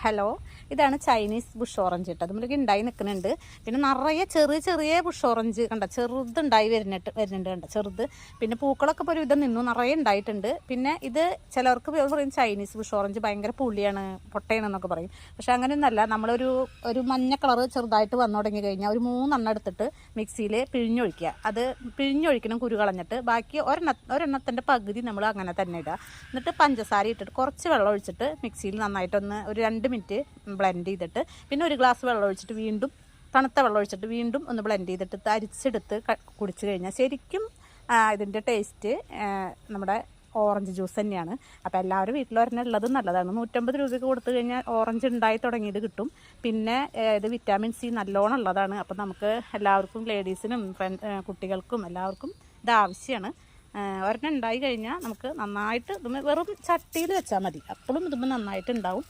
Hello, ഇതാണ് Chinese Bush orange കേട്ടോ. അതുമ്മലേക്ക് ഉണ്ടായി നിൽക്കുന്നുണ്ട്. പിന്നെ നിറയെ ചെറിയ ബുഷ് ഓറഞ്ച് കണ്ട, ചെറുതുണ്ടായി വരുന്നുണ്ട് കണ്ട, ചെറുത്. പിന്നെ പൂക്കളൊക്കെ ഇപ്പോൾ ഒരു വിധം നിന്നു, നിറയെ ഉണ്ടായിട്ടുണ്ട്. പിന്നെ ഇത് ചിലർക്ക് പറയും ചൈനീസ് ബുഷ് ഓറഞ്ച് ഭയങ്കര പുളിയാണ്, പൊട്ടയാണെന്നൊക്കെ പറയും. പക്ഷെ അങ്ങനെയൊന്നല്ല. ഒരു മഞ്ഞ കളറ് ചെറുതായിട്ട് വന്നു തുടങ്ങി കഴിഞ്ഞാൽ ഒരു 3 എണ്ണം എടുത്തിട്ട് മിക്സിയിൽ പിഴിഞ്ഞൊഴിക്കുക. അത് പിഴിഞ്ഞൊഴിക്കണം കുരു കളഞ്ഞിട്ട്. ബാക്കി ഒരെണ്ണത്തിൻ്റെ പകുതി നമ്മൾ അങ്ങനെ തന്നെ ഇടുക. എന്നിട്ട് പഞ്ചസാര ഇട്ടിട്ട് കുറച്ച് വെള്ളം ഒഴിച്ചിട്ട് മിക്സിയിൽ നന്നായിട്ടൊന്ന് ഒരു 2 മിനിറ്റ് ബ്ലെൻഡ് ചെയ്തിട്ട്, പിന്നെ ഒരു ഗ്ലാസ് വെള്ളം ഒഴിച്ചിട്ട് വീണ്ടും തണുത്ത വെള്ളം ഒഴിച്ചിട്ട് വീണ്ടും ഒന്ന് ബ്ലെൻഡ് ചെയ്തിട്ട് അരിച്ചെടുത്ത് കുടിച്ചു കഴിഞ്ഞാൽ ശരിക്കും ഇതിൻ്റെ ടേസ്റ്റ് നമ്മുടെ ഓറഞ്ച് ജ്യൂസ് തന്നെയാണ്. അപ്പോൾ എല്ലാവരും വീട്ടിലൊരെണ്ണം ഉള്ളത് നല്ലതാണ്. 150 രൂപയ്ക്ക് കൊടുത്തു കഴിഞ്ഞാൽ ഓറഞ്ച് ഉണ്ടായി തുടങ്ങിയത് കിട്ടും. പിന്നെ ഇത് വിറ്റാമിൻ സി നല്ലോണം ഉള്ളതാണ്. അപ്പോൾ നമുക്ക് എല്ലാവർക്കും, ലേഡീസിനും കുട്ടികൾക്കും എല്ലാവർക്കും ഇത് ആവശ്യമാണ്. ഒരെണ്ണം ഉണ്ടായി കഴിഞ്ഞാൽ നമുക്ക് നന്നായിട്ട് വെറും ചട്ടിയിൽ വെച്ചാൽ മതി, അപ്പോഴും ഇതുമ്പോൾ നന്നായിട്ട് ഉണ്ടാവും.